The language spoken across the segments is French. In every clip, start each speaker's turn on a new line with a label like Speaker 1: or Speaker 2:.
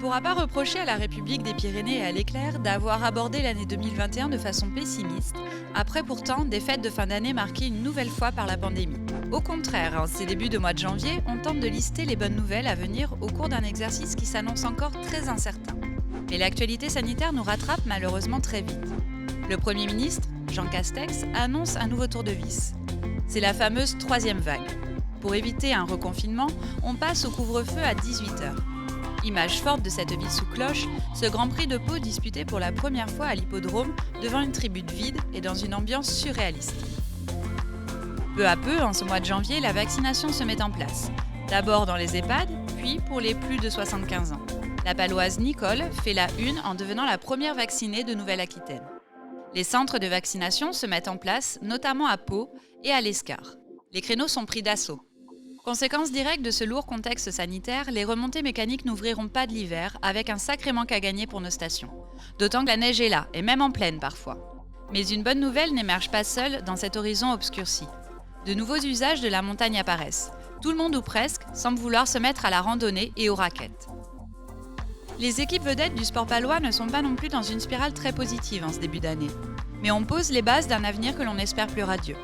Speaker 1: pourra pas reprocher à la République des Pyrénées et à l'Éclair d'avoir abordé l'année 2021 de façon pessimiste, après pourtant des fêtes de fin d'année marquées une nouvelle fois par la pandémie. Au contraire, en ces débuts de mois de janvier, on tente de lister les bonnes nouvelles à venir au cours d'un exercice qui s'annonce encore très incertain. Mais l'actualité sanitaire nous rattrape malheureusement très vite. Le Premier ministre, Jean Castex, annonce un nouveau tour de vis. C'est la fameuse troisième vague. Pour éviter un reconfinement, on passe au couvre-feu à 18h. Image forte de cette ville sous cloche, ce Grand Prix de Pau disputé pour la première fois à l'hippodrome devant une tribune vide et dans une ambiance surréaliste. Peu à peu, en ce mois de janvier, la vaccination se met en place. D'abord dans les EHPAD, puis pour les plus de 75 ans. La Paloise Nicole fait la une en devenant la première vaccinée de Nouvelle-Aquitaine. Les centres de vaccination se mettent en place, notamment à Pau et à l'Escar. Les créneaux sont pris d'assaut. Conséquence directe de ce lourd contexte sanitaire, les remontées mécaniques n'ouvriront pas de l'hiver, avec un sacré manque à gagner pour nos stations. D'autant que la neige est là, et même en pleine parfois. Mais une bonne nouvelle n'émerge pas seule dans cet horizon obscurci. De nouveaux usages de la montagne apparaissent. Tout le monde ou presque semble vouloir se mettre à la randonnée et aux raquettes. Les équipes vedettes du sport palois ne sont pas non plus dans une spirale très positive en ce début d'année. Mais on pose les bases d'un avenir que l'on espère plus radieux.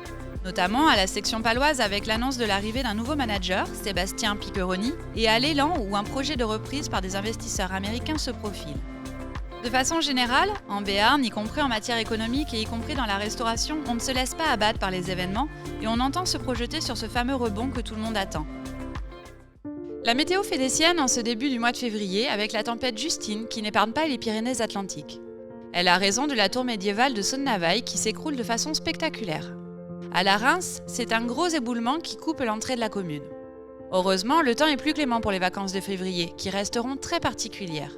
Speaker 1: Notamment à la section paloise avec l'annonce de l'arrivée d'un nouveau manager, Sébastien Piccheroni, et à l'élan où un projet de reprise par des investisseurs américains se profile. De façon générale, en Béarn, y compris en matière économique et y compris dans la restauration, on ne se laisse pas abattre par les événements et on entend se projeter sur ce fameux rebond que tout le monde attend. La météo fait des siennes en ce début du mois de février avec la tempête Justine qui n'épargne pas les Pyrénées-Atlantiques. Elle a raison de la tour médiévale de Sonnavaille qui s'écroule de façon spectaculaire. À la Reims, c'est un gros éboulement qui coupe l'entrée de la commune. Heureusement, le temps est plus clément pour les vacances de février, qui resteront très particulières.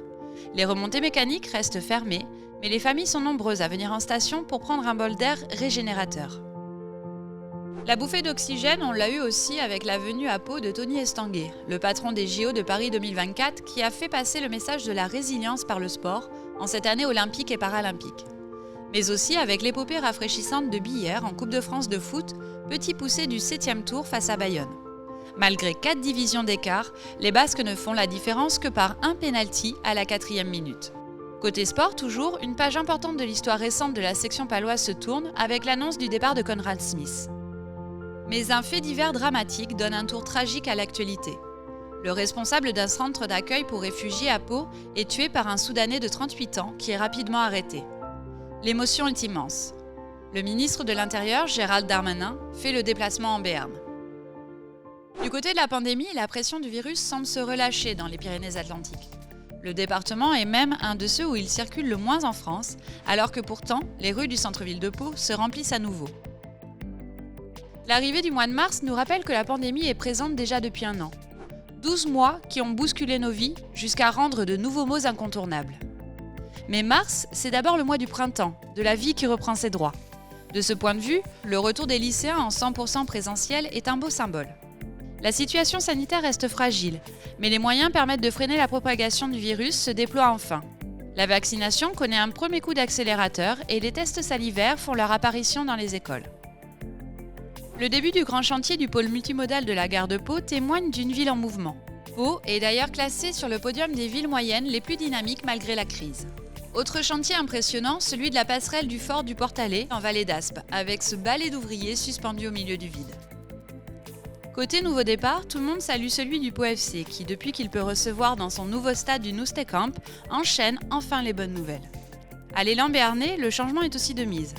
Speaker 1: Les remontées mécaniques restent fermées, mais les familles sont nombreuses à venir en station pour prendre un bol d'air régénérateur. La bouffée d'oxygène, on l'a eu aussi avec la venue à Pau de Tony Estanguet, le patron des JO de Paris 2024, qui a fait passer le message de la résilience par le sport en cette année olympique et paralympique. Mais aussi avec l'épopée rafraîchissante de Billère en Coupe de France de foot, petit poussé du 7e tour face à Bayonne. Malgré 4 divisions d'écart, les Basques ne font la différence que par un pénalty à la 4e minute. Côté sport toujours, une page importante de l'histoire récente de la section paloise se tourne avec l'annonce du départ de Conrad Smith. Mais un fait divers dramatique donne un tour tragique à l'actualité. Le responsable d'un centre d'accueil pour réfugiés à Pau est tué par un Soudanais de 38 ans qui est rapidement arrêté. L'émotion est immense. Le ministre de l'Intérieur, Gérald Darmanin, fait le déplacement en Béarn. Du côté de la pandémie, la pression du virus semble se relâcher dans les Pyrénées-Atlantiques. Le département est même un de ceux où il circule le moins en France, alors que pourtant, les rues du centre-ville de Pau se remplissent à nouveau. L'arrivée du mois de mars nous rappelle que la pandémie est présente déjà depuis un an. 12 mois qui ont bousculé nos vies jusqu'à rendre de nouveaux mots incontournables. Mais mars, c'est d'abord le mois du printemps, de la vie qui reprend ses droits. De ce point de vue, le retour des lycéens en 100% présentiel est un beau symbole. La situation sanitaire reste fragile, mais les moyens permettent de freiner la propagation du virus se déploient enfin. La vaccination connaît un premier coup d'accélérateur et les tests salivaires font leur apparition dans les écoles. Le début du grand chantier du pôle multimodal de la gare de Pau témoigne d'une ville en mouvement. Pau est d'ailleurs classée sur le podium des villes moyennes les plus dynamiques malgré la crise. Autre chantier impressionnant, celui de la passerelle du fort du Portalet en Vallée d'Aspe, avec ce balai d'ouvriers suspendu au milieu du vide. Côté nouveau départ, tout le monde salue celui du Pau FC, qui depuis qu'il peut recevoir dans son nouveau stade du Noustécamp, enchaîne enfin les bonnes nouvelles. À l'élan béarnais, le changement est aussi de mise.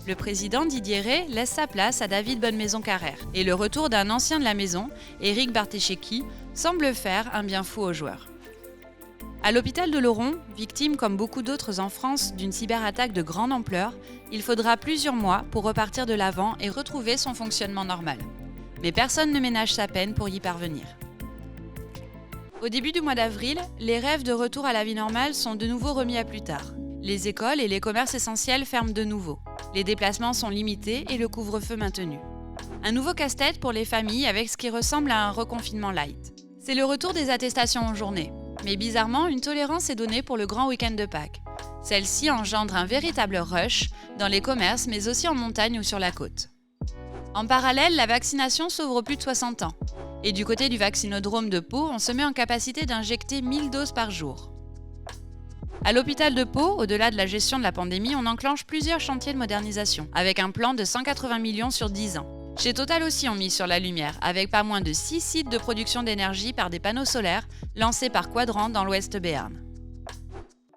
Speaker 1: Le président Didier Rey laisse sa place à David Bonnemaison-Carrère, et le retour d'un ancien de la maison, Éric Bartéchéki, semble faire un bien fou aux joueurs. À l'hôpital de Laurent, victime comme beaucoup d'autres en France d'une cyberattaque de grande ampleur, il faudra plusieurs mois pour repartir de l'avant et retrouver son fonctionnement normal. Mais personne ne ménage sa peine pour y parvenir. Au début du mois d'avril, les rêves de retour à la vie normale sont de nouveau remis à plus tard. Les écoles et les commerces essentiels ferment de nouveau. Les déplacements sont limités et le couvre-feu maintenu. Un nouveau casse-tête pour les familles avec ce qui ressemble à un reconfinement light. C'est le retour des attestations en journée. Mais bizarrement, une tolérance est donnée pour le grand week-end de Pâques. Celle-ci engendre un véritable rush dans les commerces mais aussi en montagne ou sur la côte. En parallèle, la vaccination s'ouvre aux plus de 60 ans. Et du côté du vaccinodrome de Pau, on se met en capacité d'injecter 1000 doses par jour. À l'hôpital de Pau, au-delà de la gestion de la pandémie, on enclenche plusieurs chantiers de modernisation, avec un plan de 180 millions sur 10 ans. Chez Total aussi, on mise sur la lumière, avec pas moins de 6 sites de production d'énergie par des panneaux solaires, lancés par Quadrant dans l'Ouest Béarn.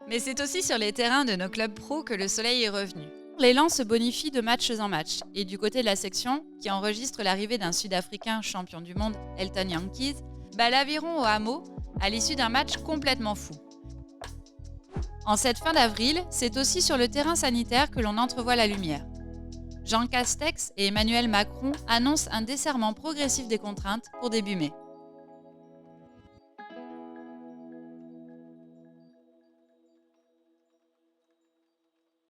Speaker 1: Mais c'est aussi sur les terrains de nos clubs pro que le soleil est revenu. L'élan se bonifie de match en match, et du côté de la section, qui enregistre l'arrivée d'un Sud-Africain champion du monde, Elton Jantjies, bat l'Aviron au hameau à l'issue d'un match complètement fou. En cette fin d'avril, c'est aussi sur le terrain sanitaire que l'on entrevoit la lumière. Jean Castex et Emmanuel Macron annoncent un desserrement progressif des contraintes pour début mai.